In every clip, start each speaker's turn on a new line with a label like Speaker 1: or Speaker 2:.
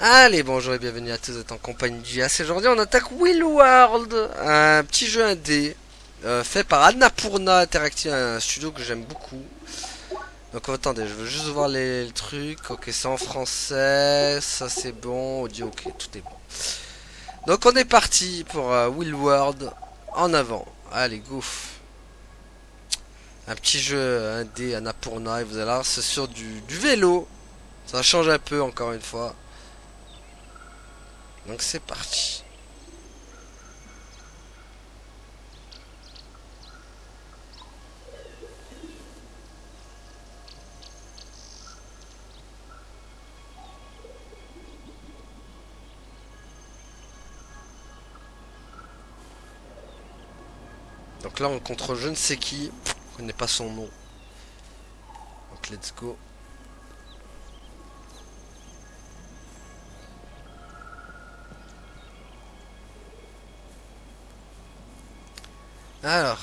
Speaker 1: Allez, bonjour et bienvenue à tous, vous êtes en compagnie de JS. Aujourd'hui, on attaque Will World, un petit jeu indé fait par Annapurna Interactive, un studio que j'aime beaucoup. Donc attendez, je veux juste voir les trucs. Ok, c'est en français, ça c'est bon, audio, ok, tout est bon. Donc on est parti pour Will World, en avant. Allez, go. Un petit jeu indé Annapurna, et vous allez voir, c'est sur du vélo. Ça change un peu encore une fois. Donc c'est parti. Donc là on contrôle je ne sais qui, je connais pas son nom. Donc let's go. Alors,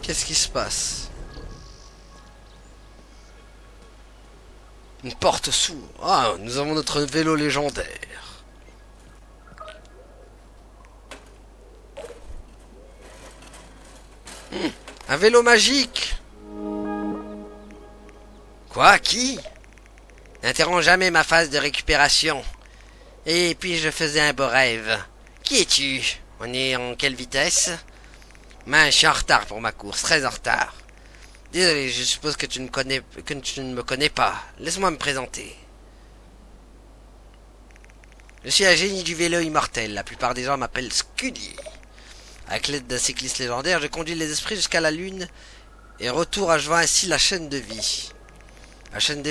Speaker 1: qu'est-ce qui se passe? Une porte s'ouvre. Ah, nous avons notre vélo légendaire. Un vélo magique. Quoi? Qui? N'interromps jamais ma phase de récupération. Et puis je faisais un beau rêve. Qui es-tu? On est en quelle vitesse? Je suis en retard pour ma course, très en retard. Désolé, je suppose que tu ne me connais pas. Laisse-moi me présenter. Je suis un génie du vélo immortel. La plupart des gens m'appellent Scully. Avec l'aide d'un cycliste légendaire, je conduis les esprits jusqu'à la lune et retour achevant ainsi la chaîne de vie. La chaîne de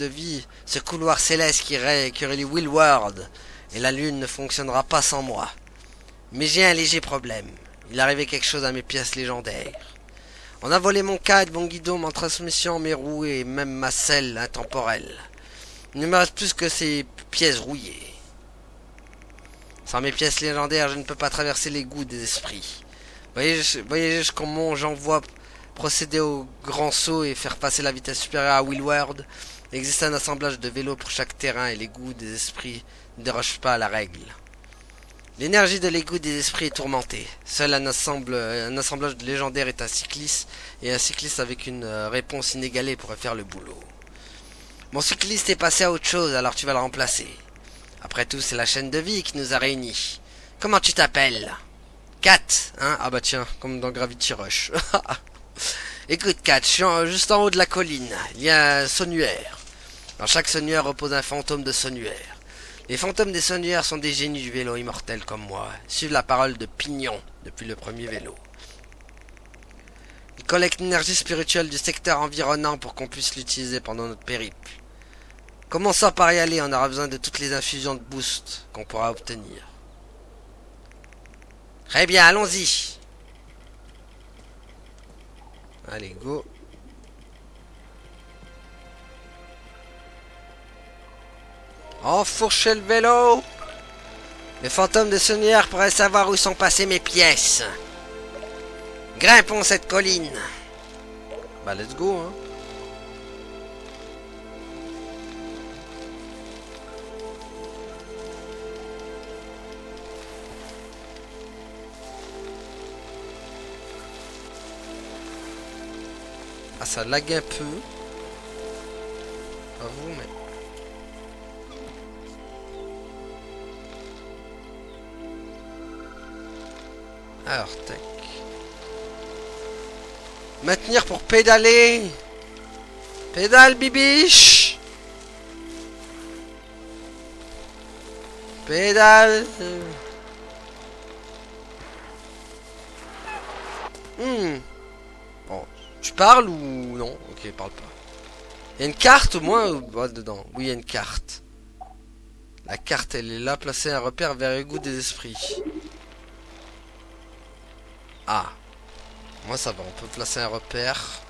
Speaker 1: vie, ce couloir céleste qui relie Will World et la lune ne fonctionnera pas sans moi. Mais j'ai un léger problème. Il arrivait quelque chose à mes pièces légendaires. On a volé mon cadre, mon guidon, ma transmission, mes roues et même ma selle intemporelle. Il ne me reste plus que ces pièces rouillées. Sans mes pièces légendaires, je ne peux pas traverser l'égout des esprits. Voyez comment j'envoie procéder au grand saut et faire passer la vitesse supérieure à Willward. Il existe un assemblage de vélos pour chaque terrain et l'égout des esprits ne déroge pas à la règle. L'énergie de l'égout des esprits est tourmentée. Seul un assemblage de légendaires est un cycliste, et un cycliste avec une réponse inégalée pourrait faire le boulot. Mon cycliste est passé à autre chose, alors tu vas le remplacer. Après tout, c'est la chaîne de vie qui nous a réunis. Comment tu t'appelles? Kat, hein? Ah bah tiens, comme dans Gravity Rush. Écoute Kat, je suis juste en haut de la colline. Il y a un sonnuaire. Dans chaque sonnuaire repose un fantôme de sonnuaire. Les fantômes des sonnuaires sont des génies du vélo immortel comme moi. Ils suivent la parole de Pignon depuis le premier vélo. Ils collectent l'énergie spirituelle du secteur environnant pour qu'on puisse l'utiliser pendant notre périple. Commençons par y aller, on aura besoin de toutes les infusions de boost qu'on pourra obtenir. Très bien, allons-y. Allez, go. Enfourchez le vélo. Les fantômes de Sonnière pourraient savoir où sont passées mes pièces. Grimpons cette colline. Bah, let's go, hein. Ah, ça lag un peu. Pas vous, mais... Alors, tac. Maintenir pour pédaler. Pédale, bibiche. Pédale. Bon, tu parles ou non? Ok, parle pas. Il y a une carte au moins dedans? Oui, il y a une carte. La carte, elle est là, placer un repère vers l'égout des esprits. Ah. Moi, ça va, on peut placer un repère.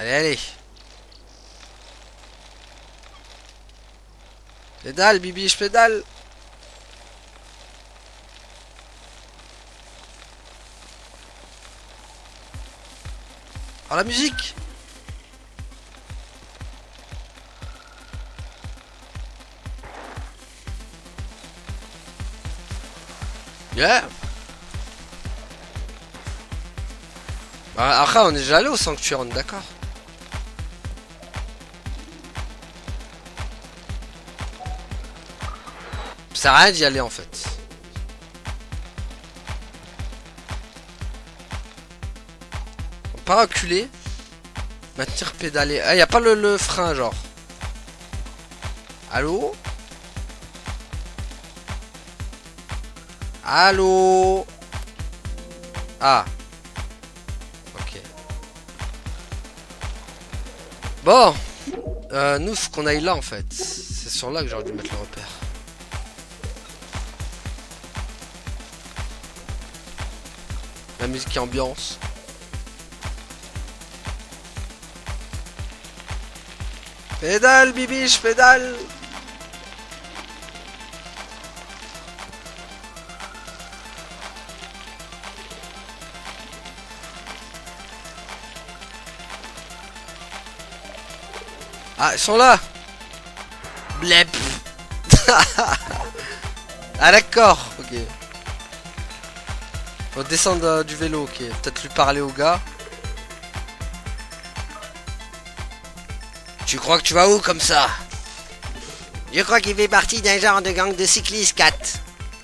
Speaker 1: Allez, allez. Pédale, Bibi, je pédale. Oh, la musique. Yeah. Bah, après, on est déjà allé au sanctuaire, on est d'accord. Ça sert à rien d'y aller en fait. On peut pas reculer. Maintenir pédaler. Ah, y a pas le frein, genre. Allô? Allô? Ah. Ok. Bon. Nous, faut qu'on aille là, en fait. C'est sur là que j'aurais dû mettre le repère. La musique qui ambiance. Pédale, bibiche, pédale. Ah, ils sont là. Blep. Ah d'accord, ok. Faut descendre du vélo, ok. Peut-être lui parler au gars. Tu crois que tu vas où comme ça? Je crois qu'il fait partie d'un genre de gang de cyclistes, Kat.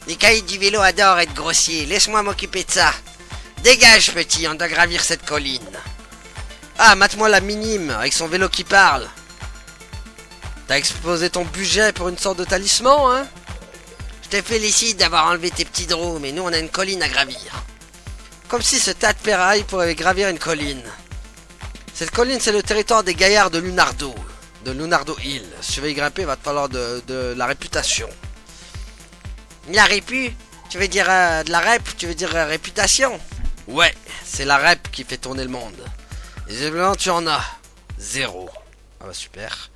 Speaker 1: Les caïds du vélo adorent être grossiers. Laisse-moi m'occuper de ça. Dégage, petit, on doit gravir cette colline. Ah, mate-moi la minime, avec son vélo qui parle. T'as exposé ton budget pour une sorte de talisman, hein? Je te félicite d'avoir enlevé tes petits drôles, mais nous on a une colline à gravir. Comme si ce tas de ferraille pourrait gravir une colline. Cette colline, c'est le territoire des gaillards de Lunardo. De Lunardo Hill. Si tu veux y grimper, il va te falloir de la réputation. La répu? Tu veux dire de la rep? Tu veux dire réputation? Ouais, c'est la rep qui fait tourner le monde. Et visiblement, tu en as. 0. Ah bah super.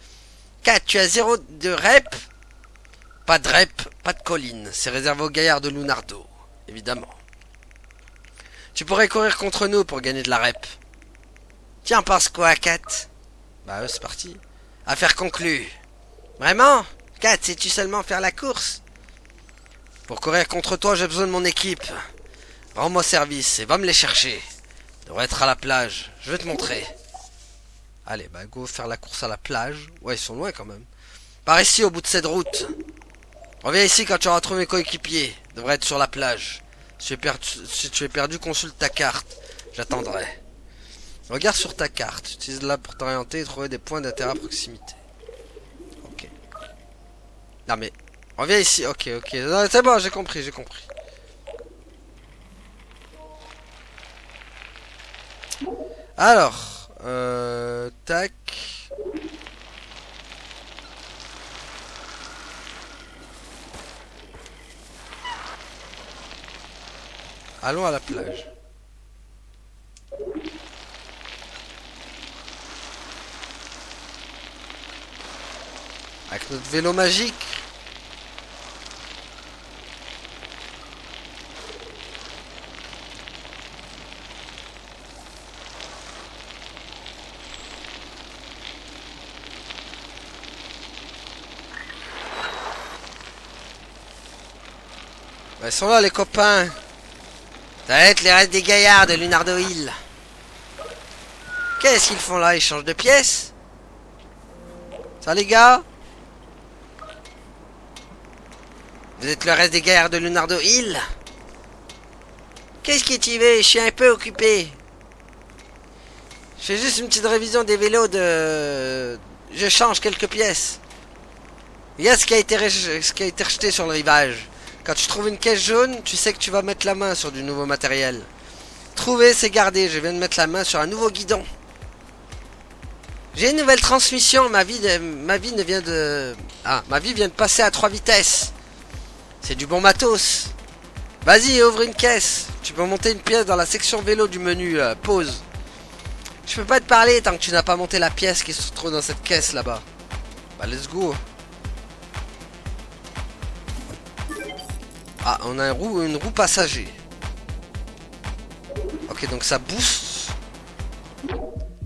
Speaker 1: 4, tu as 0 de rep? Pas de rep, pas de colline. C'est réservé aux gaillards de Lunardo. Évidemment. Tu pourrais courir contre nous pour gagner de la rep. Tiens, pense quoi, Kat? Bah, c'est parti. Affaire conclue. Vraiment? Kat, sais-tu seulement faire la course? Pour courir contre toi, j'ai besoin de mon équipe. Rends-moi service et va me les chercher. Ils devraient être à la plage. Je vais te montrer. Allez, bah, go faire la course à la plage. Ouais, ils sont loin quand même. Par ici, au bout de cette route. Reviens ici quand tu auras trouvé mes coéquipiers. Ils devraient être sur la plage. Si tu es perdu, consulte ta carte. J'attendrai. Regarde sur ta carte. Utilise-la pour t'orienter et trouver des points d'intérêt à proximité. Ok. Non mais... Reviens ici. Ok, ok. C'est bon, j'ai compris, j'ai compris. Alors... tac... Allons à la plage. Avec notre vélo magique. Bah, ils sont là les copains. Ça va être les restes des gaillards de Lunardo Hill. Qu'est-ce qu'ils font là? Ils changent de pièce? Ça les gars? Vous êtes le reste des gaillards de Lunardo Hill? Qu'est-ce qui tu veux? Je suis un peu occupé. Je fais juste une petite révision des vélos de... Je change quelques pièces. Regarde ce qui a été rejeté sur le rivage. Quand tu trouves une caisse jaune, tu sais que tu vas mettre la main sur du nouveau matériel. Trouver, c'est garder. Je viens de mettre la main sur un nouveau guidon. J'ai une nouvelle transmission. Ma vie ne vient de... Ah, ma vie vient de passer à 3 vitesses. C'est du bon matos. Vas-y, ouvre une caisse. Tu peux monter une pièce dans la section vélo du menu. Pause. Je peux pas te parler tant que tu n'as pas monté la pièce qui se trouve dans cette caisse là-bas. Bah let's go. Ah, on a une roue passager. Ok, donc ça booste.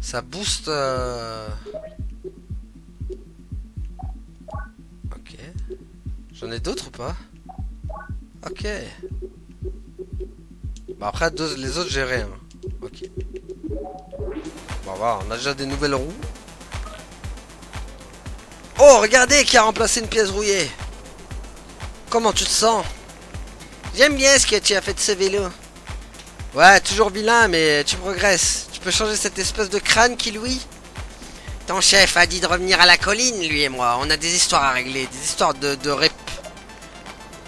Speaker 1: Ça booste... Ok. J'en ai d'autres ou pas? Ok. Bah après, les autres, j'ai rien. Ok. Bon, voilà, on a déjà des nouvelles roues. Oh, regardez qui a remplacé une pièce rouillée. Comment tu te sens? J'aime bien ce que tu as fait de ce vélo. Ouais, toujours vilain, mais tu progresses. Tu peux changer cette espèce de crâne qui louit? Ton chef a dit de revenir à la colline, lui et moi. On a des histoires à régler, des histoires de rep.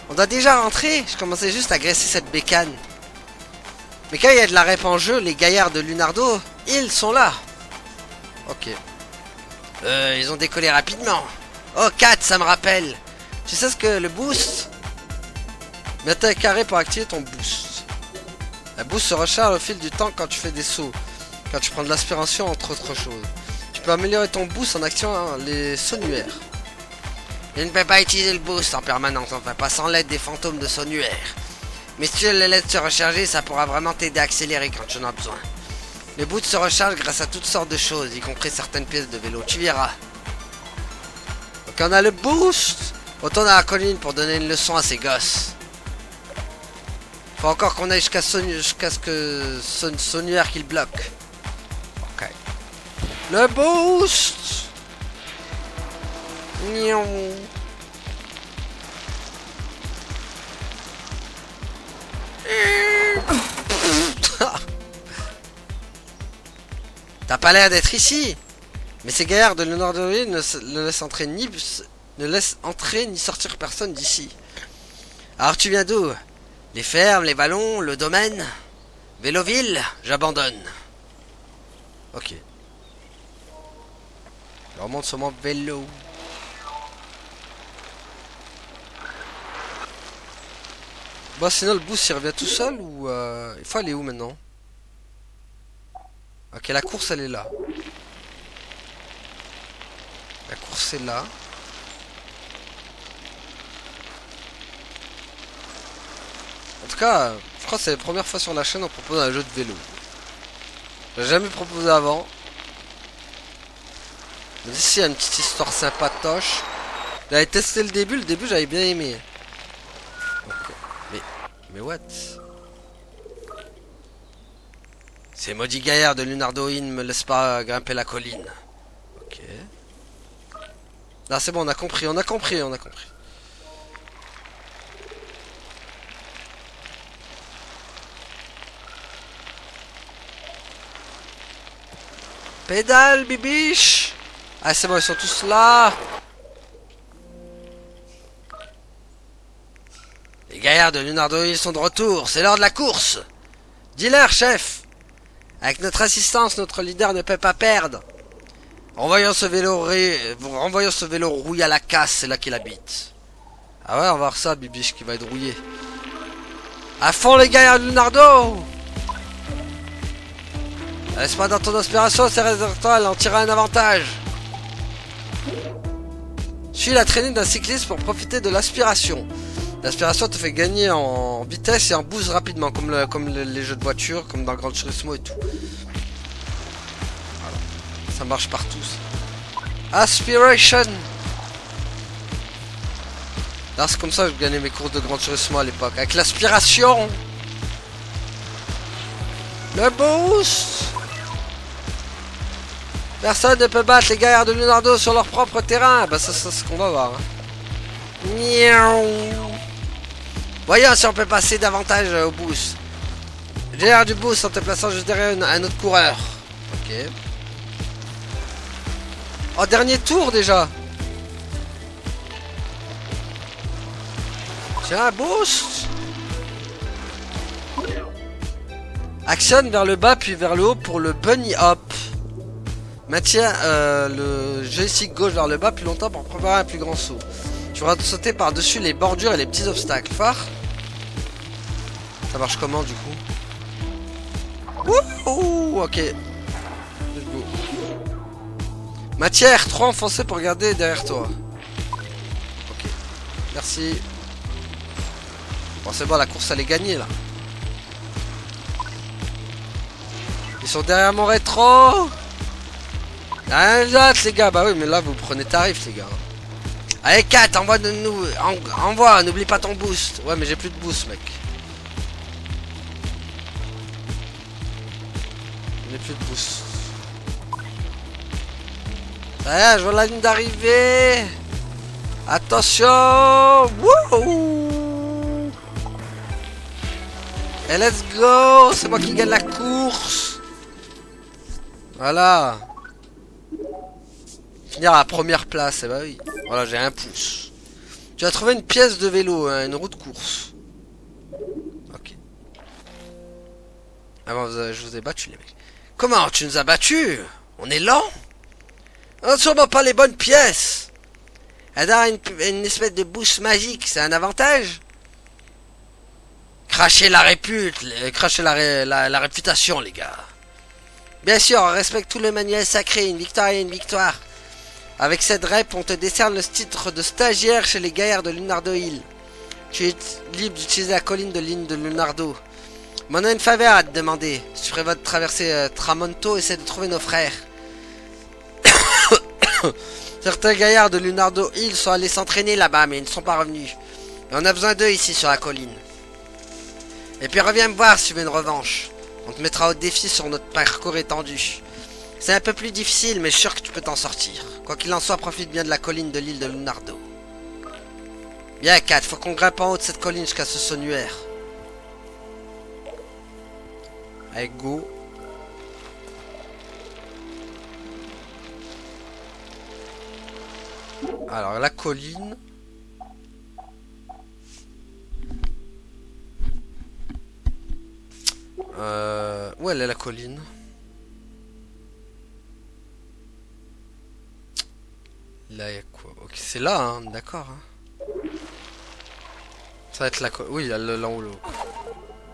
Speaker 1: On doit déjà rentrer. Je commençais juste à graisser cette bécane. Mais quand il y a de la rep en jeu, les gaillards de Lunardo, ils sont là. Ok. Ils ont décollé rapidement. Oh, 4, ça me rappelle. Tu sais ce que le boost? Mets un carré pour activer ton boost. La boost se recharge au fil du temps quand tu fais des sauts. Quand tu prends de l'aspiration, entre autres choses. Tu peux améliorer ton boost en activant les sonnuaires. Je ne peux pas utiliser le boost en permanence, enfin pas sans l'aide des fantômes de sonnuaires. Mais si tu les laisses se recharger, ça pourra vraiment t'aider à accélérer quand tu en as besoin. Les boosts se rechargent grâce à toutes sortes de choses, y compris certaines pièces de vélo, tu verras. Donc on a le boost. Retourne à la colline pour donner une leçon à ces gosses. Faut encore qu'on aille jusqu'à ce que sonnuaire qu'il bloque. Ok. Le boost. Miaou. T'as pas l'air d'être ici. Mais ces gaillards de Lunardo ne laissent entrer ni sortir personne d'ici. Alors tu viens d'où? Les fermes, les vallons, le domaine? Véloville? J'abandonne. Ok. Je remonte sur mon vélo. Bon, sinon le boost il revient tout seul ou il faut aller où maintenant? Ok, la course elle est là. La course est là. En tout cas, je crois que c'est la première fois sur la chaîne on propose un jeu de vélo. J'ai jamais proposé avant. Mais ici il y a une petite histoire sympatoche. J'avais testé le début j'avais bien aimé. Okay. Mais what? Ces maudits gaillards de Lunardoïne ne me laissent pas grimper la colline. Ok. Là c'est bon, on a compris. Pédale, bibiche. Ah c'est bon, ils sont tous là. Les gaillards de Lunardoïne sont de retour. C'est l'heure de la course. Dis-leur, chef. Avec notre assistance, notre leader ne peut pas perdre. Renvoyons ce vélo rouillé à la casse, c'est là qu'il habite. Ah ouais, on va voir ça, bibiche, qui va être rouillé. À fond les gaillards de Lunardo. Laisse pas dans ton inspiration, c'est réserve-toi, elle en tirera un avantage. Suis la traînée d'un cycliste pour profiter de l'aspiration. L'aspiration te fait gagner en vitesse et en boost rapidement, comme les jeux de voiture, comme dans Gran Turismo et tout. Voilà. Ça marche partout. Ça. Aspiration. Là, c'est comme ça que je gagnais mes cours de Gran Turismo à l'époque. Avec l'aspiration. Le boost. Personne ne peut battre les gaillards de Lunardo sur leur propre terrain. Bah ça c'est ce qu'on va voir. Hein. Miaou. Voyons si on peut passer davantage au boost. Génère du boost en te plaçant juste derrière un autre coureur. Ok. Oh, dernier tour déjà. Tiens, un boost. Actionne vers le bas puis vers le haut pour le bunny hop. Maintiens le joystick gauche vers le bas plus longtemps pour préparer un plus grand saut. Tu vas sauter par-dessus les bordures et les petits obstacles. Phare. Ça marche comment du coup? Wouhou. Ok. Matière, 3 enfoncé pour regarder derrière toi. Ok. Merci. Bon, c'est bon, la course elle est gagnée là. Ils sont derrière mon rétro. Ah, les gars, bah oui, mais là vous prenez tarif, les gars. Allez, 4, envoie de nous. Envoie, n'oublie pas ton boost. Ouais, mais j'ai plus de boost, mec. J'ai plus de boost. Ah, je vois la ligne d'arrivée. Attention. Wouhou. Et let's go. C'est moi qui gagne la course. Voilà. Finir à la première place, eh bah oui. Voilà, j'ai un pouce. Tu as trouvé une pièce de vélo, hein, une roue de course. Ok. Avant, je vous ai battu, les mecs. Comment tu nous as battus? On est lent? On n'a sûrement pas les bonnes pièces. Elle a une espèce de boost magique, c'est un avantage? Crachez la crachez la réputation, les gars. Bien sûr, on respecte tous les manuels sacrés, une victoire et une victoire. Avec cette rep, on te décerne le titre de stagiaire chez les gaillards de Lunardo Hill. Tu es libre d'utiliser la colline de l'île de Lunardo. Mais on a une faveur à te demander. Si tu prévois de traverser Tramonto, essaie de trouver nos frères. Certains gaillards de Lunardo Hill sont allés s'entraîner là-bas, mais ils ne sont pas revenus. Et on a besoin d'eux ici sur la colline. Et puis reviens me voir si tu veux une revanche. On te mettra au défi sur notre parcours étendu. C'est un peu plus difficile, mais je suis sûr que tu peux t'en sortir. Quoi qu'il en soit, profite bien de la colline de l'île de Lunardo. Bien, 4, faut qu'on grimpe en haut de cette colline jusqu'à ce sanctuaire. Allez, go. Alors, la colline. Où elle est la colline? Là, il y a quoi? Ok, c'est là, hein, d'accord. Hein. Ça va être la colline. Oui, là en haut.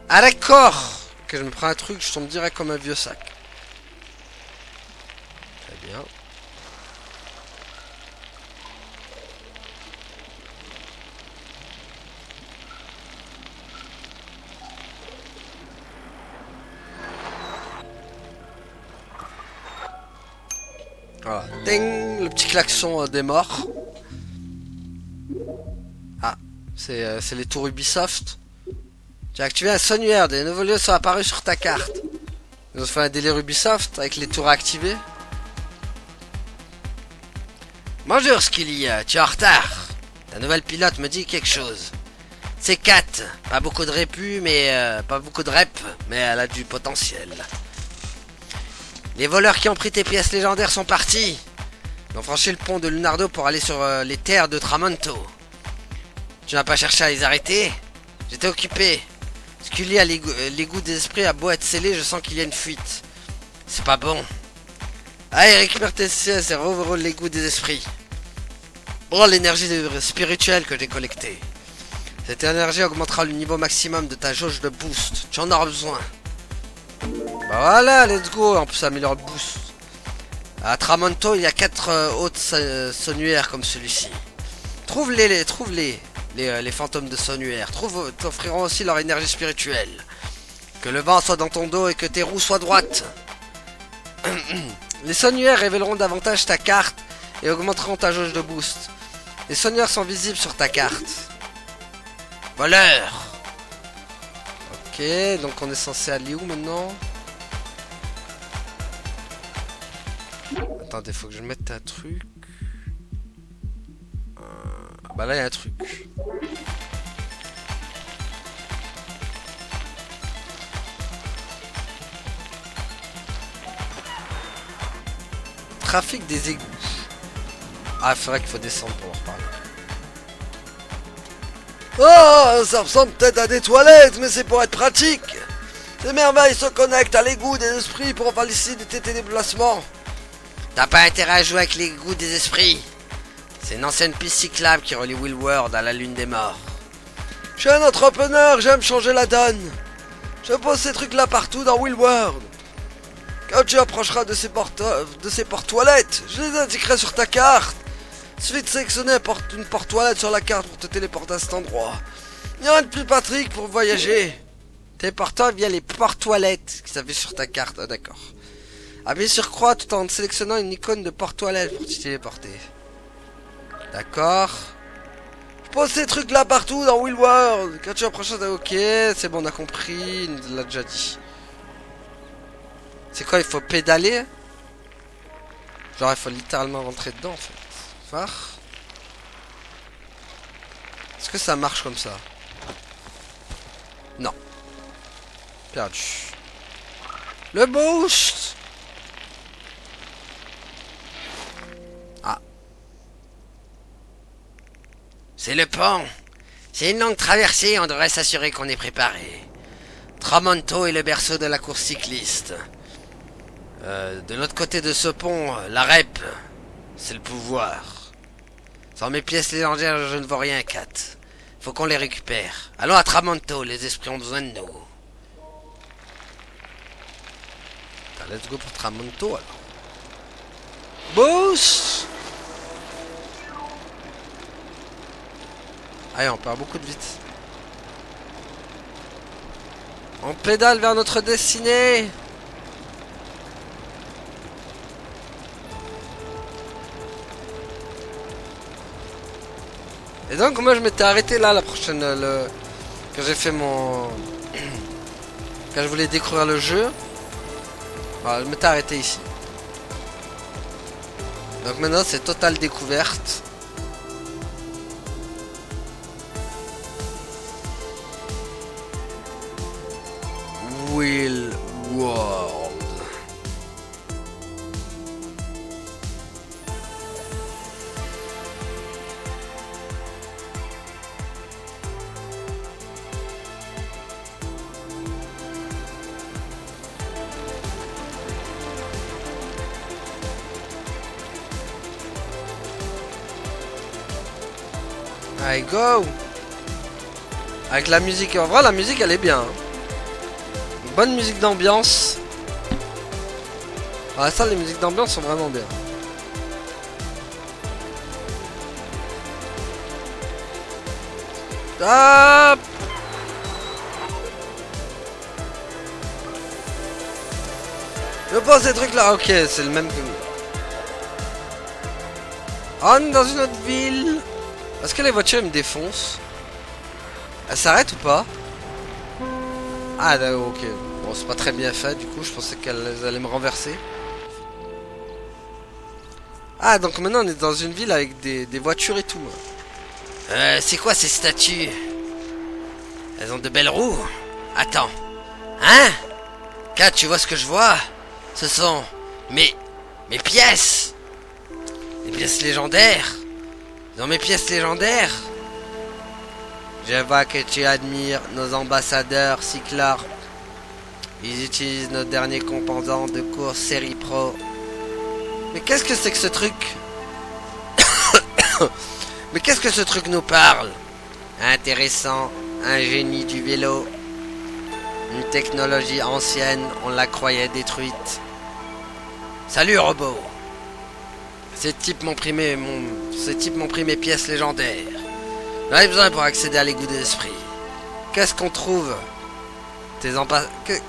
Speaker 1: Ah, d'accord! Ok, je me prends un truc, je tombe direct comme un vieux sac. Très bien. Voilà. Ding, le petit klaxon des morts. Ah, c'est les tours Ubisoft. Tu as activé un sanctuaire, des nouveaux lieux sont apparus sur ta carte. Ils ont fait un délire Ubisoft avec les tours activés. Bonjour Skilly, tu es en retard. Ta nouvelle pilote me dit quelque chose. C'est Kat, pas beaucoup de répu, mais pas beaucoup de rep, mais elle a du potentiel. Les voleurs qui ont pris tes pièces légendaires sont partis. Ils ont franchi le pont de Lunardo pour aller sur les terres de Tramonto. Tu n'as pas cherché à les arrêter? J'étais occupé. Scully a l'égout des esprits a beau être scellé, je sens qu'il y a une fuite. C'est pas bon. Allez, récupère tes CS et rouvre l'égout des esprits. Prends l'énergie spirituelle que j'ai collectée. Cette énergie augmentera le niveau maximum de ta jauge de boost. Tu en auras besoin. Bah voilà, let's go. En plus, ça améliore le boost. À Tramonto, il y a 4 autres sanctuaires comme celui-ci. Trouve-les, les fantômes de sanctuaires. T'offriront aussi leur énergie spirituelle. Que le vent soit dans ton dos et que tes roues soient droites. Les sanctuaires révéleront davantage ta carte et augmenteront ta jauge de boost. Les sanctuaires sont visibles sur ta carte. Voleur. Ok, donc on est censé aller où maintenant? Attendez, faut que je mette un truc. Bah là, il y a un truc. Trafic des égouts. Ah, c'est vrai qu'il faut descendre pour en reparler. Oh, ça ressemble peut-être à des toilettes, mais c'est pour être pratique. Ces merveilles se connectent à l'égout des esprits pour faciliter tes déplacements. T'as pas intérêt à jouer avec l'égout des esprits. C'est une ancienne piste cyclable qui relie Willworld à la lune des morts. Je suis un entrepreneur, j'aime changer la donne. Je pose ces trucs là partout dans Willworld. Quand tu approcheras de ces portes-toilettes, je les indiquerai sur ta carte. Il suffit de sélectionner une porte-toilette sur la carte pour te téléporter à cet endroit. Il n'y a rien de plus pratique pour voyager. Téléportant via les portes-toilettes qui s'affichent sur ta carte. Ah, d'accord. Appuie sur croix tout en sélectionnant une icône de porte-toilette pour t'y téléporter. D'accord. Je pose ces trucs là partout dans Will World. Quand tu approches, ok, c'est bon, on a compris. Il l'a déjà dit. C'est quoi, il faut pédaler? Genre, il faut littéralement rentrer dedans en fait. Phare. Est-ce que ça marche comme ça? Non. Perdu. Le boost. Ah. C'est le pont. C'est une longue traversée, on devrait s'assurer qu'on est préparé. Tramonto est le berceau de la course cycliste. De l'autre côté de ce pont, la rep, c'est le pouvoir. Sans mes pièces légendaires, je ne vois rien, Kat. Faut qu'on les récupère. Allons à Tramonto, les esprits ont besoin de nous. Let's go pour Tramonto alors. Boost. Allez, on perd beaucoup de vitesse. On pédale vers notre destinée. Et donc moi je m'étais arrêté là la prochaine quand j'ai fait mon quand je voulais découvrir le jeu. Voilà, je m'étais arrêté ici. Donc maintenant c'est totale découverte. Will World. Allez, go! Avec la musique, en vrai la musique elle est bien. Hein. Une bonne musique d'ambiance. Ah ça, les musiques d'ambiance sont vraiment bien. Ah! Je pense ces trucs là, ok, c'est le même que... On est dans une autre ville. Est-ce que les voitures me défoncent? Elles s'arrêtent ou pas? Ah d'accord, ok. Bon, c'est pas très bien fait, du coup, je pensais qu'elles allaient me renverser. Ah, donc maintenant on est dans une ville avec des voitures et tout. C'est quoi ces statues? Elles ont de belles roues. Attends. Hein? Kat, tu vois ce que je vois? Ce sont mes pièces. Les pièces légendaires. Dans mes pièces légendaires, je vois que tu admires nos ambassadeurs cycleurs. Ils utilisent nos derniers composants de course série pro. Mais qu'est-ce que c'est que ce truc? Mais qu'est-ce que ce truc nous parle? Intéressant, un génie du vélo. Une technologie ancienne, on la croyait détruite. Salut robot. Ces types m'ont pris mes pièces légendaires. J'en ai besoin pour accéder à l'égout d'esprit. Qu'est-ce qu'on trouve?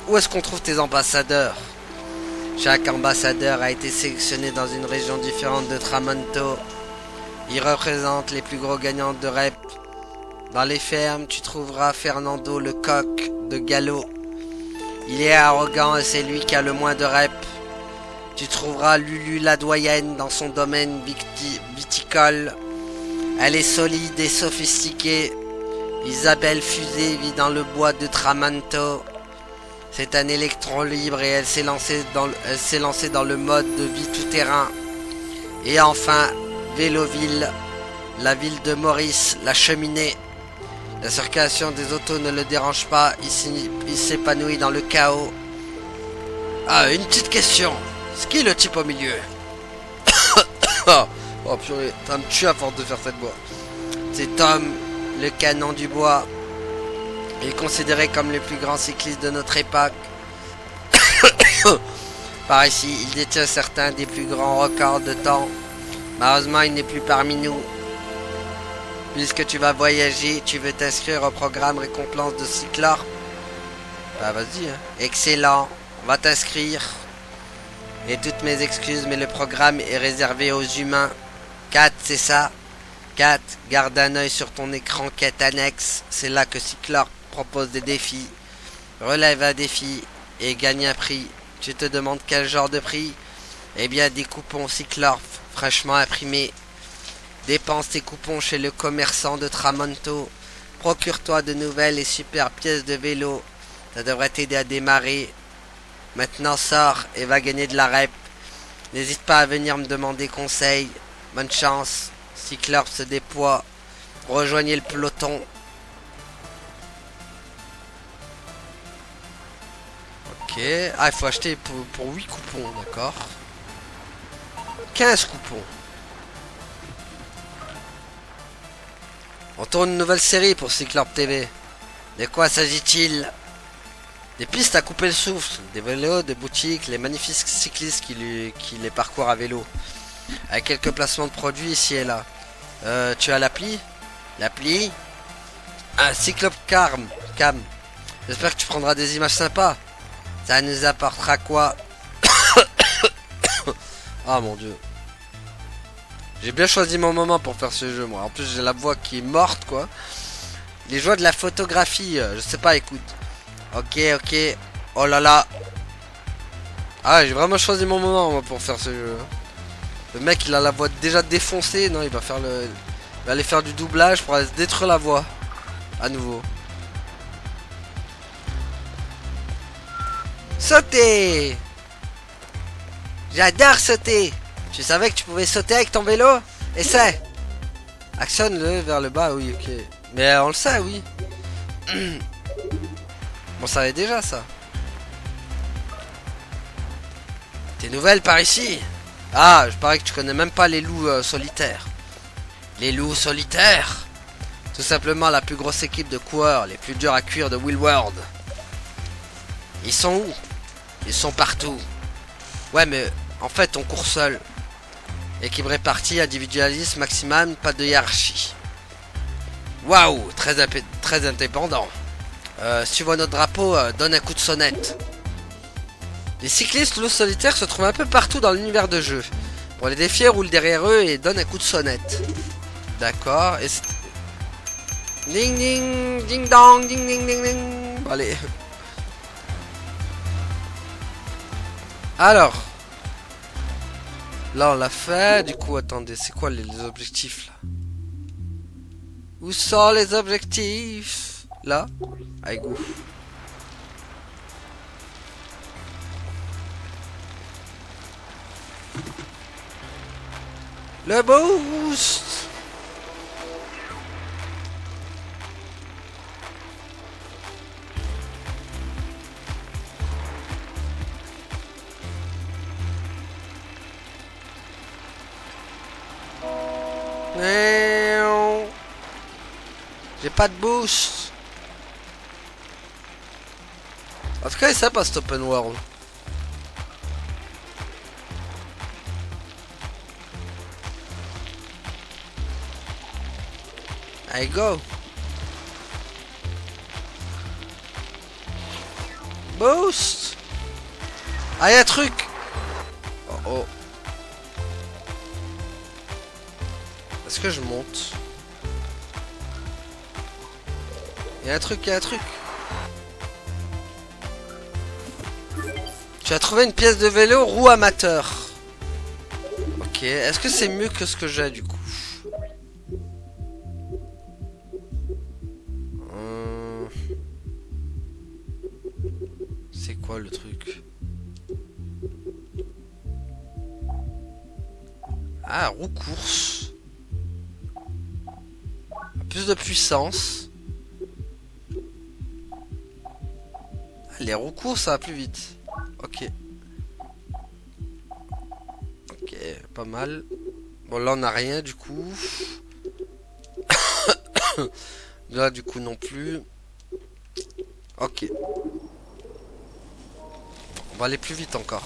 Speaker 1: Où est-ce qu'on trouve tes ambassadeurs? Chaque ambassadeur a été sélectionné dans une région différente de Tramonto. Ils représentent les plus gros gagnants de rep. Dans les fermes, tu trouveras Fernando le coq de galop. Il est arrogant et c'est lui qui a le moins de rep. Tu trouveras Lulu la doyenne dans son domaine viticole. Elle est solide et sophistiquée. Isabelle Fusée vit dans le bois de Tramonto. C'est un électron libre et elle s'est lancée dans le mode de vie tout-terrain. Et enfin, Véloville, la ville de Maurice, la cheminée. La circulation des autos ne le dérange pas, il s'épanouit dans le chaos. Ah, une petite question. C'est qui le type au milieu? Oh purée, ça me tue à force de faire cette voix. C'est Tom, le canon du bois. Il est considéré comme le plus grand cycliste de notre époque. Par ici, il détient certains des plus grands records de temps. Malheureusement, il n'est plus parmi nous. Puisque tu vas voyager, tu veux t'inscrire au programme récompense de Cyclorp? Bah vas-y, hein. Excellent, on va t'inscrire. Et toutes mes excuses, mais le programme est réservé aux humains. 4, c'est ça? 4. Garde un œil sur ton écran quête annexe. C'est là que Cyclorp propose des défis. Relève un défi et gagne un prix. Tu te demandes quel genre de prix? Eh bien, des coupons Cyclorp fraîchement imprimés. Dépense tes coupons chez le commerçant de Tramonto. Procure-toi de nouvelles et super pièces de vélo. Ça devrait t'aider à démarrer. Maintenant sors et va gagner de la rep. N'hésite pas à venir me demander conseil. Bonne chance. Cyclorp se déploie. Rejoignez le peloton. Ok. Ah, il faut acheter pour 8 coupons, d'accord. 15 coupons. On tourne une nouvelle série pour Cyclorp TV. De quoi s'agit-il? Des pistes à couper le souffle, des vélos, des boutiques, les magnifiques cyclistes qui les parcourent à vélo. Avec quelques placements de produits ici et là. Tu as l'appli? L'appli? Un Cyclop Cam. J'espère que tu prendras des images sympas. Ça nous apportera quoi? Ah mon dieu. J'ai bien choisi mon moment pour faire ce jeu moi. En plus j'ai la voix qui est morte quoi. Les joies de la photographie, je sais pas, écoute. Ok. Oh là là. Ah j'ai vraiment choisi mon moment moi pour faire ce jeu. Le mec il a la voix déjà défoncée. Non il va faire le... Il va aller faire du doublage pour aller se détruire la voix. À nouveau. Sauter. J'adore sauter. Tu savais que tu pouvais sauter avec ton vélo? Essaie. Actionne-le vers le bas, oui, ok. Mais on le sait, oui. On savait déjà ça. Tes nouvelles par ici? Ah, je parie que tu connais même pas les loups solitaires. Les loups solitaires? Tout simplement la plus grosse équipe de coureurs, les plus durs à cuire de Willworld. Ils sont où? Ils sont partout. Ouais, mais en fait, on court seul. Équipe répartie, individualisme maximum, pas de hiérarchie. Waouh, très indépendant. Si tu vois notre drapeau, donne un coup de sonnette. Les cyclistes loups solitaires se trouvent un peu partout dans l'univers de jeu. Pour les défier, roule derrière eux et donne un coup de sonnette. D'accord. Et ding ding, ding dong, ding ding ding ding. Bon, allez. Alors. Là on l'a fait. Du coup, attendez, c'est quoi les objectifs là? Où sont les objectifs? Là. Avec goût. Le boost. J'ai pas de boost. En tout cas, il sympa cet open world. Allez, go. Boost. Ah, y'a un truc. Oh oh. Est-ce que je monte? Y'a un truc, y'a un truc. Tu as trouvé une pièce de vélo roue amateur. Ok, est-ce que c'est mieux que ce que j'ai du coup? C'est quoi le truc? Ah, roue course. Plus de puissance. Les roues courses, ça va plus vite. Ok. Ok, pas mal. Bon, là, on n'a rien, du coup. Là, du coup, non plus. Ok. On va aller plus vite encore.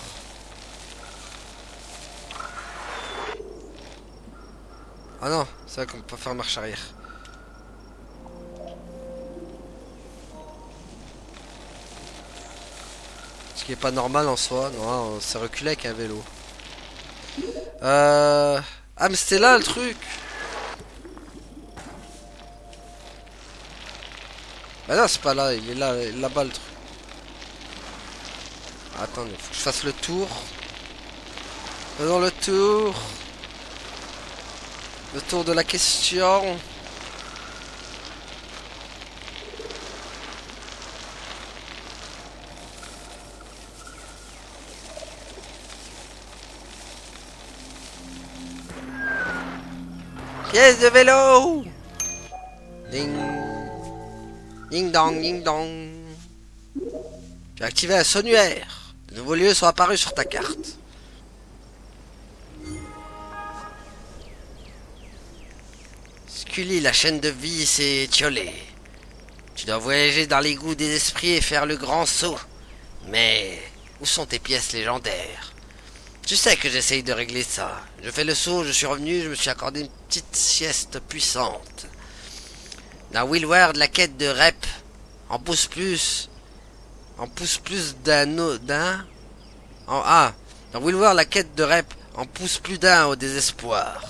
Speaker 1: Ah non, c'est vrai qu'on peut pas faire marche arrière. Ce qui est pas normal en soi. Non, on s'est reculé avec un vélo. Ah mais c'était là le truc. Bah non, c'est pas là, il est là, là-bas le truc. Attendez, faut que je fasse le tour. Faisons le tour. Le tour de la question. Pièce de vélo. Ding. Ding dong, ding dong. Tu as activé un sonnuaire. De nouveaux lieux sont apparus sur ta carte. Scully, la chaîne de vie s'est étiolée. Tu dois voyager dans l'égout des esprits et faire le grand saut. Mais où sont tes pièces légendaires? Tu sais que j'essaye de régler ça. Je fais le saut, je suis revenu, je me suis accordé une petite sieste puissante. Dans Willward, la quête de Rep en pousse plus. En pousse plus d'un. Dans Willward, la quête de Rep en pousse plus d'un au désespoir.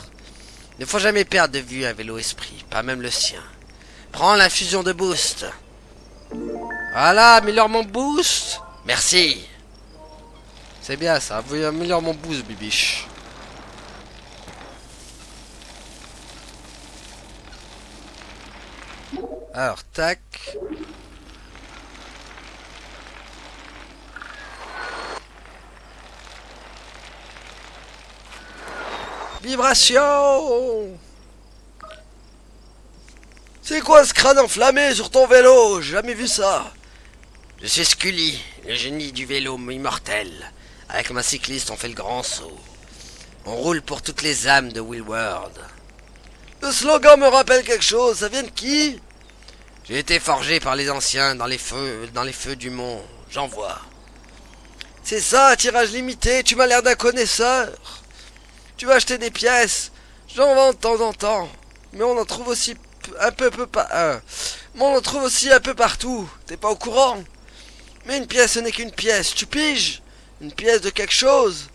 Speaker 1: Ne faut jamais perdre de vue un vélo esprit, pas même le sien. Prends l'infusion de boost. Voilà, améliore mon boost. Merci. C'est bien ça, améliore mon boost, bibiche. Alors, tac. Vibration. C'est quoi ce crâne enflammé sur ton vélo? J'ai jamais vu ça. Je suis Scully, le génie du vélo immortel. Avec ma cycliste, on fait le grand saut. On roule pour toutes les âmes de Willward. Le slogan me rappelle quelque chose, ça vient de qui? J'ai été forgé par les anciens dans les feux du mont. J'en vois. C'est ça, tirage limité, tu m'as l'air d'un connaisseur. Tu vas acheter des pièces. J'en vends de temps en temps. Mais on en trouve aussi mais on en trouve aussi un peu partout. T'es pas au courant? Mais une pièce, ce n'est qu'une pièce. Tu piges? Une pièce de quelque chose.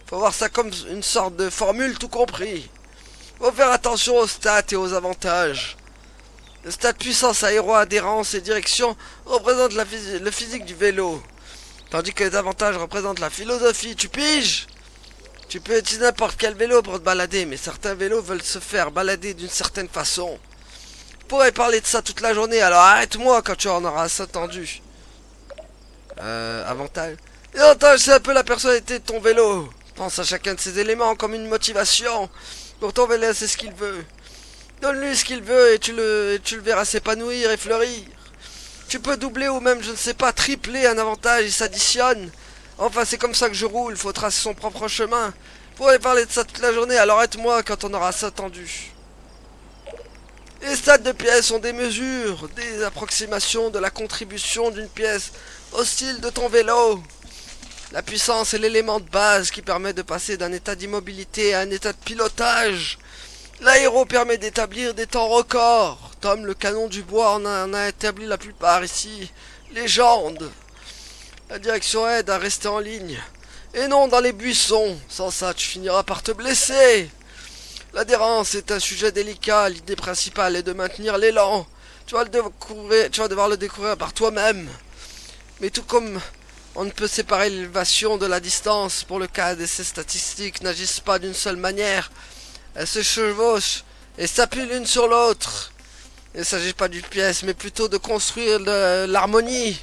Speaker 1: Faut voir ça comme une sorte de formule tout compris. Faut faire attention aux stats et aux avantages. Le stat puissance, aéro, adhérence et direction représente le physique du vélo. Tandis que les avantages représentent la philosophie. Tu piges? Tu peux utiliser n'importe quel vélo pour te balader, mais certains vélos veulent se faire balader d'une certaine façon. Je pourrais parler de ça toute la journée, alors arrête-moi quand tu en auras assez entendu. Avantage. L'avantage, c'est un peu la personnalité de ton vélo. Pense à chacun de ces éléments comme une motivation. Pour ton vélo, c'est ce qu'il veut. Donne-lui ce qu'il veut et tu le verras s'épanouir et fleurir. Tu peux doubler ou même, je ne sais pas, tripler un avantage, il s'additionne. Enfin, c'est comme ça que je roule, faut tracer son propre chemin. Vous pourrez parler de ça toute la journée, alors arrête-moi quand on aura ça attendu. Les stats de pièces sont des mesures, des approximations de la contribution d'une pièce au style de ton vélo. La puissance est l'élément de base qui permet de passer d'un état d'immobilité à un état de pilotage. L'aéro permet d'établir des temps records. Tom, le canon du bois, en a établi la plupart ici. Légende. La direction aide à rester en ligne. Et non dans les buissons. Sans ça, tu finiras par te blesser. L'adhérence est un sujet délicat. L'idée principale est de maintenir l'élan. Tu vas devoir le découvrir par toi-même. Mais tout comme on ne peut séparer l'élévation de la distance, pour le cas de ces statistiques n'agissent pas d'une seule manière. Elles se chevauchent et s'appuient l'une sur l'autre. Il ne s'agit pas d'une pièce, mais plutôt de construire l'harmonie.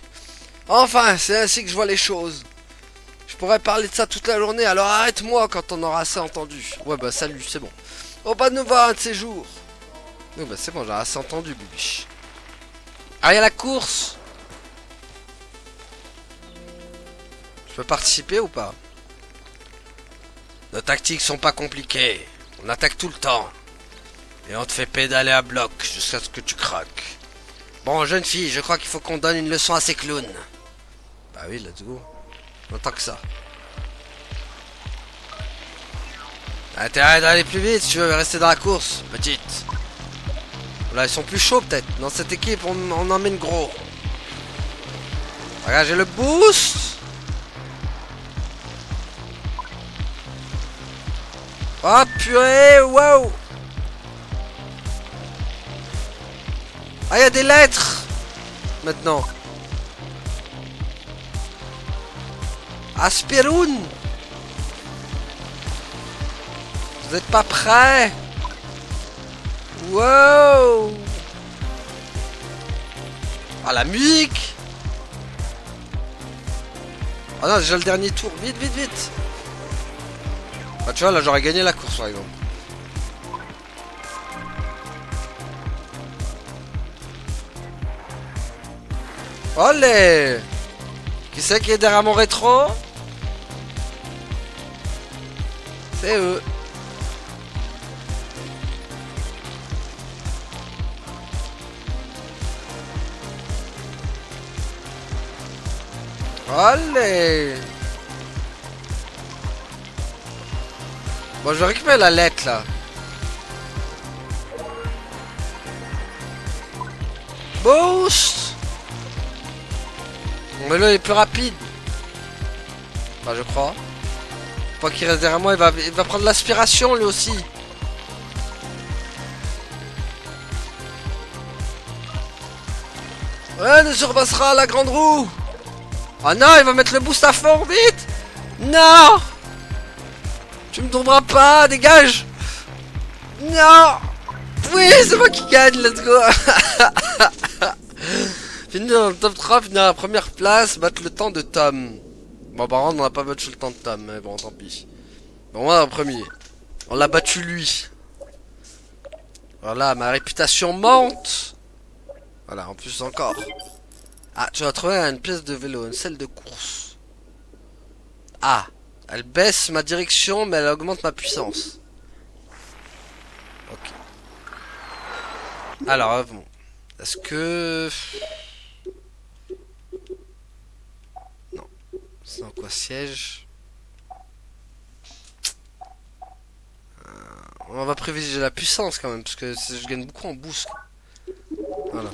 Speaker 1: Enfin, c'est ainsi que je vois les choses. Je pourrais parler de ça toute la journée, alors arrête-moi quand on aura assez entendu. Ouais, bah salut, c'est bon. On va nous voir un de ces jours. Ouais, bah c'est bon, j'ai assez entendu, bibiche. Allez à la course. Je peux participer ou pas? Nos tactiques sont pas compliquées. On attaque tout le temps. Et on te fait pédaler à bloc jusqu'à ce que tu craques. Bon, jeune fille, je crois qu'il faut qu'on donne une leçon à ces clowns. Bah oui, let's go. En tant que ça. Intérêt d'aller plus vite si tu veux rester dans la course, petite. Là, ils sont plus chauds peut-être. Dans cette équipe, on emmène gros. Regarde, j'ai le boost. Oh purée, wow. Ah, il y a des lettres maintenant. Aspiroun. Vous êtes pas prêts? Wow. Ah, la musique. Ah non, déjà le dernier tour. Vite, vite, vite. Bah tu vois, là j'aurais gagné la course par exemple. Olé. Qui c'est qui est derrière mon rétro? C'est eux. Allez. Bon, je vais récupérer la lettre là. Boost. Mais là il est plus rapide. Enfin, je crois. Pas qu'il reste derrière moi, il va prendre l'aspiration lui aussi. Ouais, nous surpassera la grande roue. Oh non, il va mettre le boost à fond, vite. Non. Tu me tomberas pas, dégage. Non. Oui, c'est moi qui gagne, let's go. Finir dans le top 3, finir à la première place, battre le temps de Tom. Bon, par contre, on n'a pas battu le temps de Tom, mais bon, tant pis. Bon, moi, en premier. On l'a battu lui. Voilà, ma réputation monte. Voilà, en plus encore. Ah, tu vas trouver une pièce de vélo, une selle de course. Ah, elle baisse ma direction, mais elle augmente ma puissance. Ok. Alors, bon. Est-ce que... Non. C'est dans quoi, siège? On va privilégier la puissance quand même, parce que je gagne beaucoup en boost. Voilà.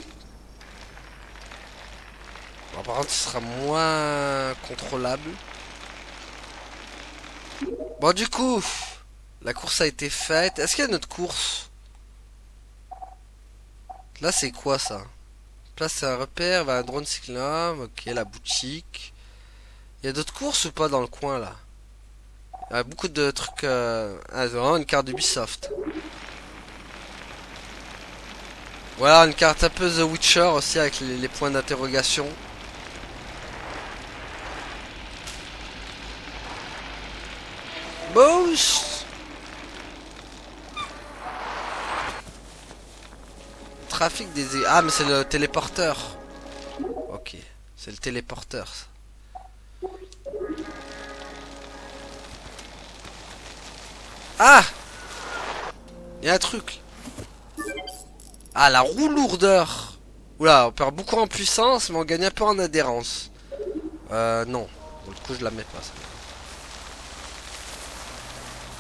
Speaker 1: Bon, par contre, ce sera moins contrôlable. Bon, du coup, la course a été faite. Est-ce qu'il y a notre course? Là, c'est quoi ça? Place un repère, va un drone cyclable. Ok, la boutique. Il y a d'autres courses ou pas dans le coin là? Il y a beaucoup de trucs. Ah, c'est vraiment une carte d'Ubisoft. Voilà, une carte un peu The Witcher aussi avec les points d'interrogation. Boost. Trafic des... Ah, mais c'est le téléporteur. Ok, c'est le téléporteur. Ah, il y a un truc. Ah, la roue lourdeur. Oula, on perd beaucoup en puissance, mais on gagne un peu en adhérence. Non. Bon, du coup, je la mets pas, ça.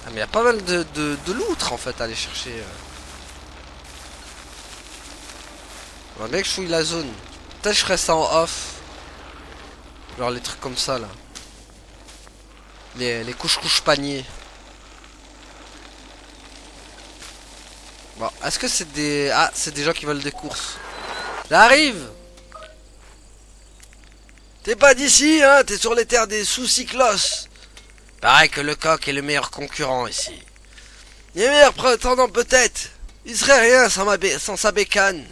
Speaker 1: Ah, mais il y a pas mal de loutres, en fait, à aller chercher. On va bien que je fouille la zone. Peut-être que je ferai ça en off. Genre les trucs comme ça, là. Les couches paniers. Bon, est-ce que c'est des... Ah, c'est des gens qui veulent des courses. J'arrive. T'es pas d'ici, hein? T'es sur les terres des sous-cyclos. Pareil que le coq est le meilleur concurrent ici. Les meilleurs prétendants peut-être. Il serait rien sans sa bécane.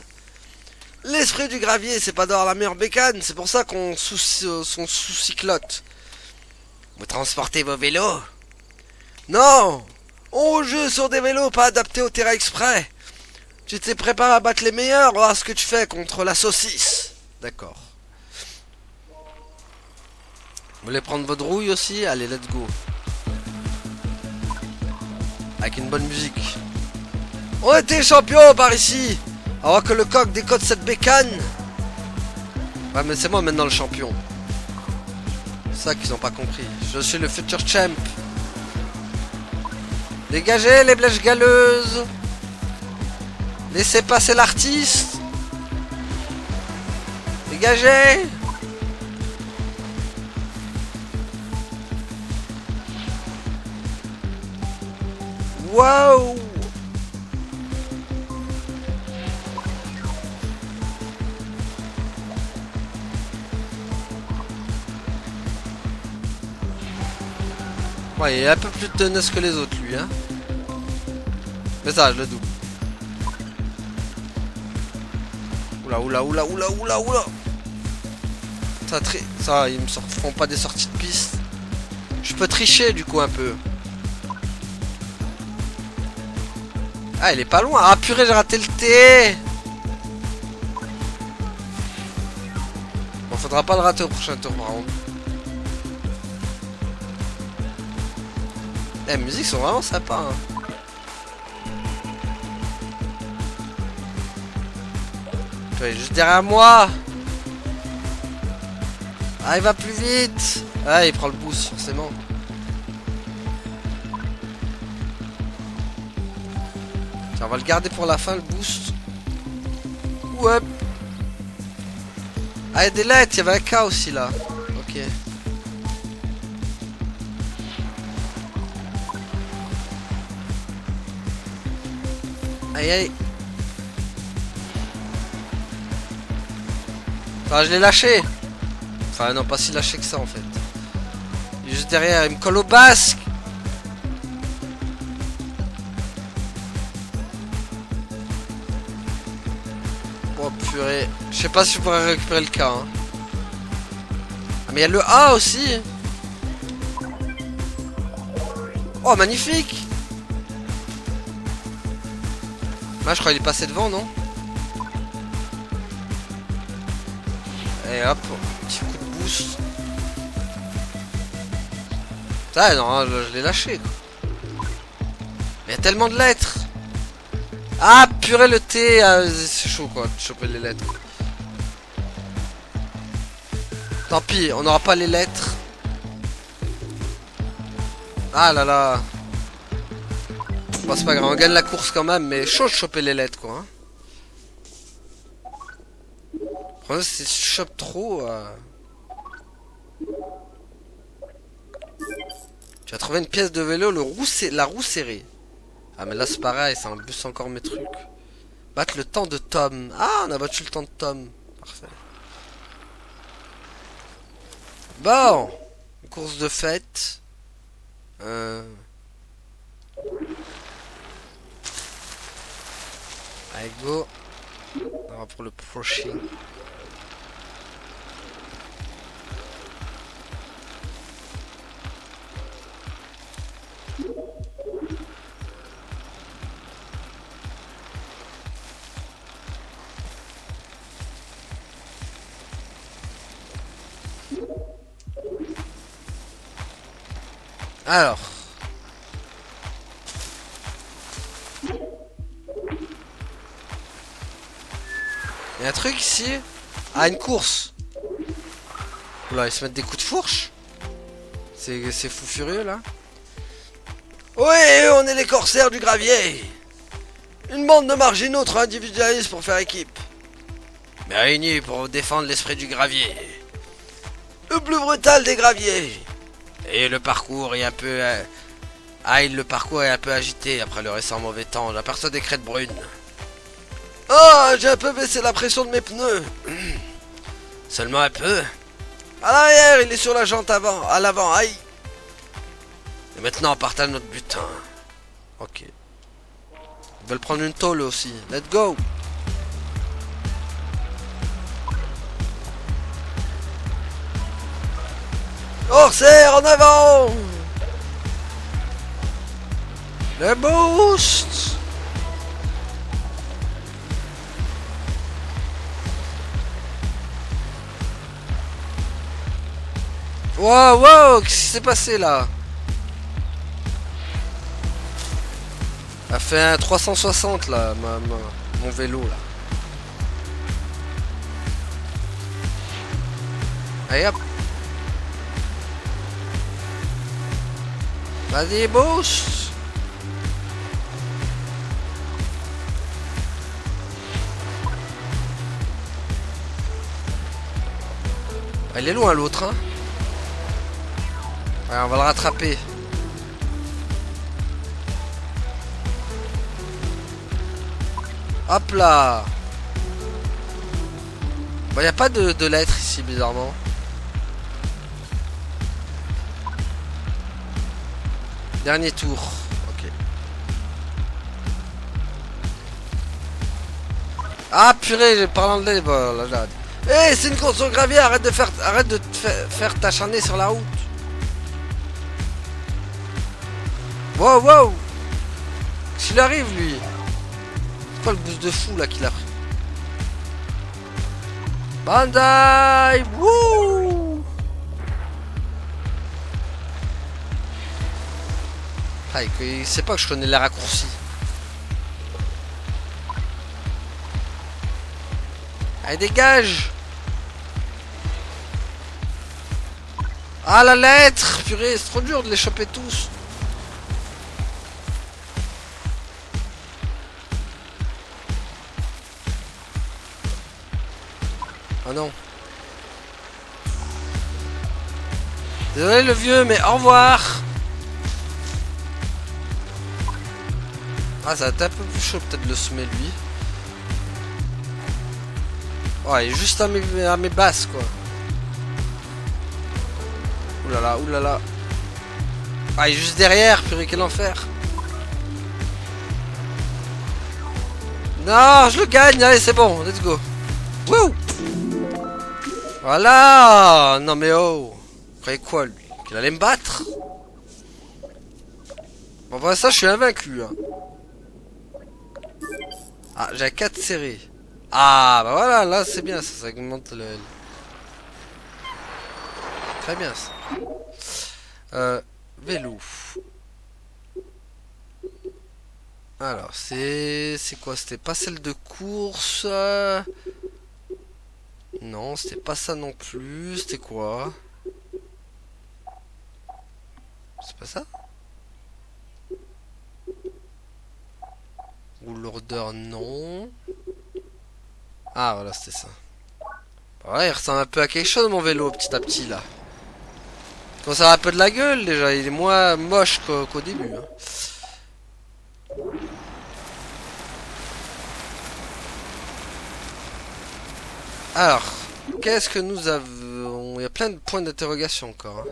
Speaker 1: L'esprit du gravier, c'est pas d'avoir la meilleure bécane. C'est pour ça qu'on sont sous-cyclote. Vous transportez vos vélos? Non. On joue sur des vélos pas adaptés au terrain exprès. Tu t'es préparé à battre les meilleurs, voir ce que tu fais contre la saucisse. D'accord. Vous voulez prendre votre rouille aussi? Allez, let's go. Avec une bonne musique. On était champions par ici. Alors que le coq décode cette bécane. Ouais, mais c'est moi maintenant le champion. C'est ça qu'ils ont pas compris. Je suis le futur champ. Dégagez les blèches galeuses. Laissez passer l'artiste. Dégagez. Wow. Ouais, il est un peu plus tenace que les autres, lui, hein. Mais ça, je le double. Oula, oula, oula, oula, oula, oula. Ça, ils me font pas des sorties de piste. Je peux tricher, du coup, un peu. Ah, il est pas loin. Ah, purée, j'ai raté le T. Bon, faudra pas le rater au prochain tour, par contre. Les musiques sont vraiment sympas, hein. Tu es juste derrière moi. Ah, il va plus vite. Ah, il prend le boost, forcément. Tiens, on va le garder pour la fin, le boost. Ouais. Ah, il y a des lettres, il y avait un K aussi, là. Ok. Aïe, aïe. Enfin, je l'ai lâché. Enfin, non, pas si lâché que ça, en fait. Il est juste derrière, il me colle au basque. Oh, purée. Je sais pas si je pourrais récupérer le K, hein. Ah, mais il y a le A aussi. Oh, magnifique. Ah, je crois qu'il est passé devant, non? Et hop, petit coup de boost. Ah non, je l'ai lâché, quoi. Mais il y a tellement de lettres. Ah, purée, le T, c'est chaud, quoi, de choper les lettres. Tant pis, on n'aura pas les lettres. Ah là là. Bon, c'est pas grave, on gagne la course quand même, mais chaud de choper les lettres, quoi. Hein. Le problème, c'est que si je chope trop... Tu as trouvé une pièce de vélo, la roue serrée. Ah, mais là, c'est pareil, ça embûche encore mes trucs. Battre le temps de Tom. Ah, on a battu le temps de Tom. Parfait. Bon. Une course de fête. Allez, go. On va pour le prochain. Alors. Il y a un truc ici. Ah, une course. Oula, ils se mettent des coups de fourche. C'est fou furieux là. Oui, on est les corsaires du gravier. Une bande de marginaux trop individualistes pour faire équipe. Mais réunis pour défendre l'esprit du gravier. Le plus brutal des graviers. Et le parcours est un peu... le parcours est un peu agité après le récent mauvais temps. J'aperçois des crêtes brunes. Oh, j'ai un peu baissé la pression de mes pneus. Seulement un peu. À l'arrière, il est sur la jante avant. À l'avant, aïe. Et maintenant, on partage notre butin. Ok. Ils veulent prendre une tôle aussi. Let's go. Corsaire, en avant. Le boost. Wow, wow, qu'est-ce qui s'est passé là? Elle a fait un 360 là, mon vélo là. Allez hop. Vas-y, boost. Il est loin l'autre, hein. Ouais, on va le rattraper. Hop là. Bon, y a pas de lettres ici, bizarrement. Dernier tour. Ok. Ah purée, j'ai parlé anglais. Bon, là, j'ai... Eh, c'est une course au gravier, arrête de te faire t'acharner sur la route. Wow, wow. Qu'est-ce qu'il arrive, lui? C'est quoi le boost de fou, là, qu'il a pris? Bandai. Wouh. Ah, il sait pas que je connais les raccourcis. Allez, dégage. Ah, la lettre. Purée, c'est trop dur de les choper tous. Oh non. Désolé le vieux, mais au revoir. Ah, ça va être un peu plus chaud peut-être de le semer lui. Oh, il est juste à mes basses quoi. Oulala, oulala. Ah, il est juste derrière, purée, quel enfer. Non, je le gagne, allez, c'est bon, let's go. Wouh. Voilà. Non mais oh. Vous croyez quoi lui? Qu'il allait me battre? Bon, pour ça, je suis invaincu. Hein. Ah, j'ai 4 séries. Ah, bah voilà, là c'est bien, ça augmente le... Très bien ça. Vélo. Alors, c'est quoi? C'était pas celle de course. Non, c'était pas ça non plus. C'était quoi? C'est pas ça? Ou l'ordre, non. Ah, voilà, c'était ça. Ouais, il ressemble un peu à quelque chose, mon vélo, petit à petit, là. Il commence à avoir un peu de la gueule, déjà. Il est moins moche qu'au début. Hein. Alors, qu'est-ce que nous avons? Il y a plein de points d'interrogation encore. Hein.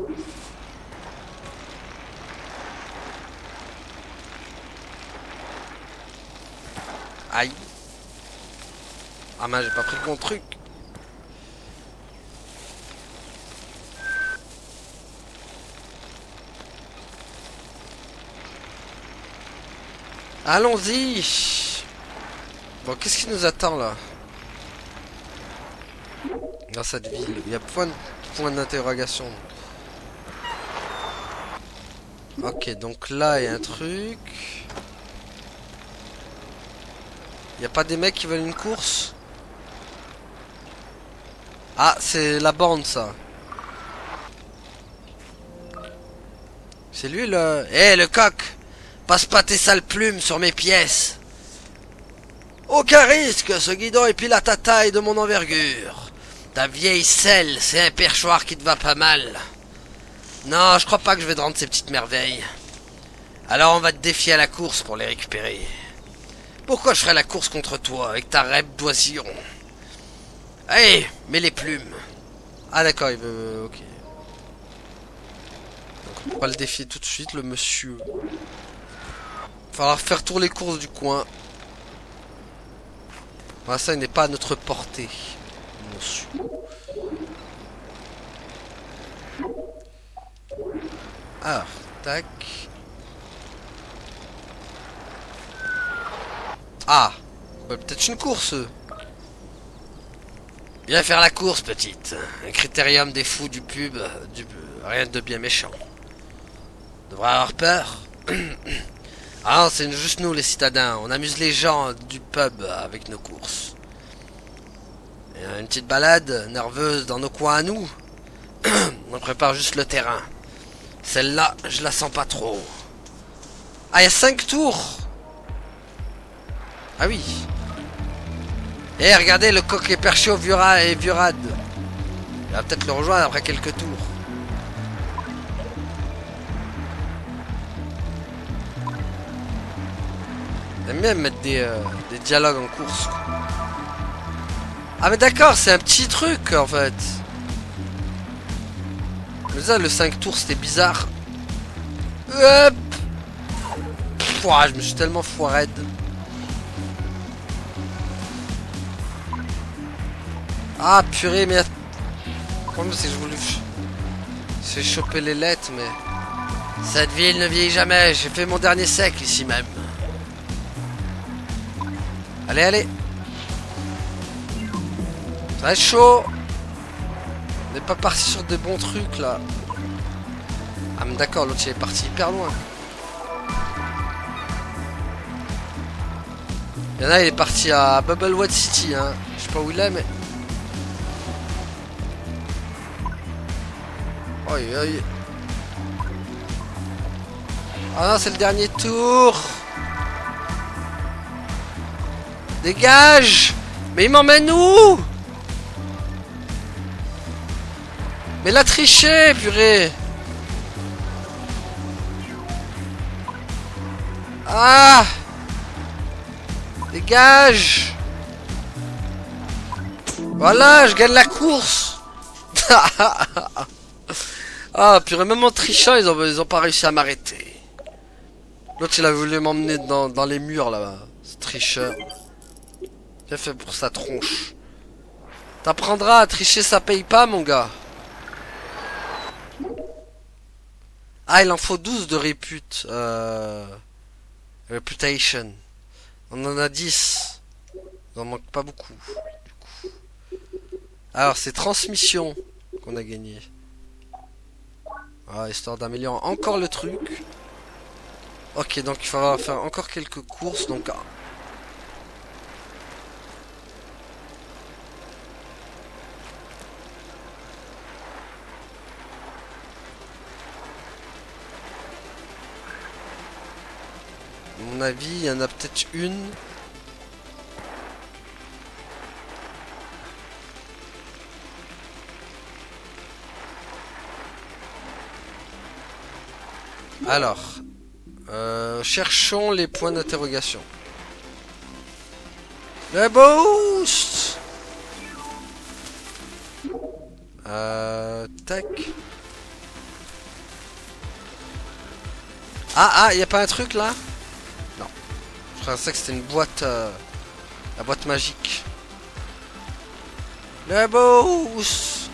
Speaker 1: Aïe. Ah mince, j'ai pas pris le bon truc. Allons-y. Bon, qu'est-ce qui nous attend là? Dans cette ville, il y a point d'interrogation. Ok, donc là, il y a un truc. Il n'y a pas des mecs qui veulent une course? Ah, c'est la bande, ça. C'est lui, le... Eh, le coq! Passe pas tes sales plumes sur mes pièces! Aucun risque, ce guidon est pile à ta taille de mon envergure. Ta vieille selle, c'est un perchoir qui te va pas mal. Non, je crois pas que je vais te rendre ces petites merveilles. Alors on va te défier à la course pour les récupérer. Pourquoi je ferais la course contre toi avec ta rêve d'oisillon? Allez, mets les plumes. Ah d'accord, il veut... Ok. Donc on va le défier tout de suite, le monsieur. Il va falloir faire tour les courses du coin. Voilà, ça il n'est pas à notre portée. Monsieur. Ah, tac. Ah, peut-être une course. Viens faire la course, petite. Un critérium des fous du pub, rien de bien méchant. Devrait avoir peur. Ah non, c'est juste nous les citadins. On amuse les gens du pub avec nos courses. Et une petite balade nerveuse dans nos coins à nous. On prépare juste le terrain. Celle-là, je la sens pas trop. Ah, il y a 5 tours. Ah oui. Eh, regardez, le coq est perché au vieux rade. Il va peut-être le rejoindre après quelques tours. J'aime bien mettre des dialogues en course. Ah mais d'accord, c'est un petit truc en fait. Mais ça, le 5 tours, c'était bizarre. Hop. Pouah, je me suis tellement foiré. Ah purée, mais... Le problème c'est que je voulais... J'ai chopé les lettres, mais... Cette ville ne vieillit jamais, j'ai fait mon dernier siècle ici même. Allez, allez. Ça va être chaud. On n'est pas parti sur des bons trucs là. Ah mais d'accord, l'autre il est parti hyper loin. Il y en a, il est parti à Bubblewood City, hein. Je sais pas où il est, mais... Oi, oi. Ah non, c'est le dernier tour. Dégage. Mais il m'emmène où? Mais la triché, purée. Ah. Dégage. Voilà, je gagne la course. Ah, purée, même en trichant, ils ont pas réussi à m'arrêter. L'autre, il a voulu m'emmener dans les murs, là-bas. Ce tricheur. Bien fait pour sa tronche. T'apprendras à tricher, ça paye pas, mon gars. Ah, il en faut 12 de répute. Reputation. On en a 10. Il en manque pas beaucoup. Du coup. Alors, c'est transmission qu'on a gagné. Ah, histoire d'améliorer encore le truc. Ok, donc il faudra faire encore quelques courses. Donc, à mon avis, il y en a peut-être une. Alors, cherchons les points d'interrogation. Le boost. Tac. Ah, y a pas un truc là? Non. Je pensais que c'était une boîte, la boîte magique. Le boost.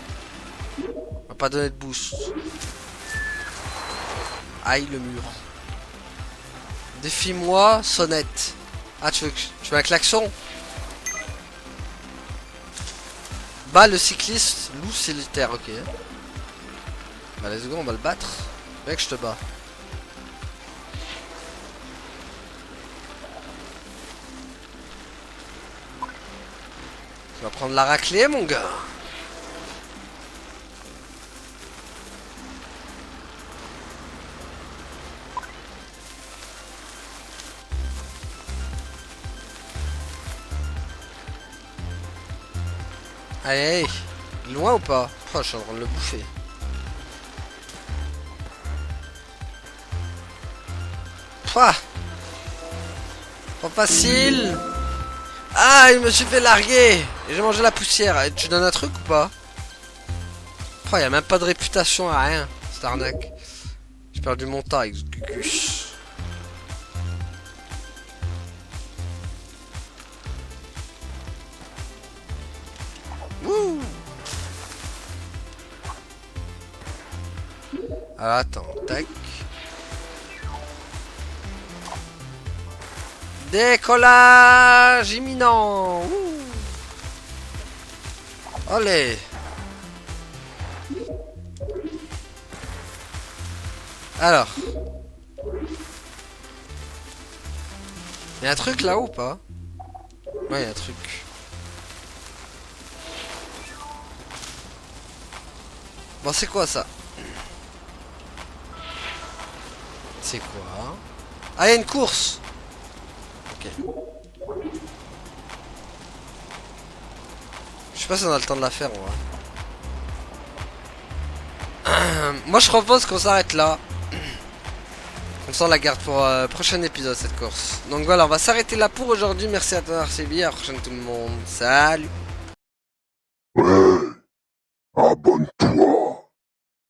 Speaker 1: On va pas donner de boost. Aïe, le mur. Défie-moi, sonnette. Ah, tu veux un klaxon? Bas le cycliste, loup solitaire, ok. Bah, let's go, on va le battre. Mec, je te bats. Tu vas prendre la raclée, mon gars. Allez, allez. Loin ou pas? Oh, je suis en train de le bouffer. Pouah. Pas facile. Ah, il me suis fait larguer. Et j'ai mangé la poussière. Et tu donnes un truc ou pas? Oh, y a même pas de réputation à rien. C'est arnaque. J'ai perdu mon temps avec ce Gugus. Wouh. Alors attends, tac. Décollage imminent. Ouh. Allez. Alors. Y'a un truc là-haut ou pas? Ouais, y'a un truc. Bon, c'est quoi ça? C'est quoi? Ah, y'a une course. Ok. Je sais pas si on a le temps de la faire, on va. Moi je propose qu'on s'arrête là. On s'en la garde pour prochain épisode cette course. Donc voilà, on va s'arrêter là pour aujourd'hui. Merci à toi RCB, à la prochaine tout le monde. Salut.
Speaker 2: Ouais, abonne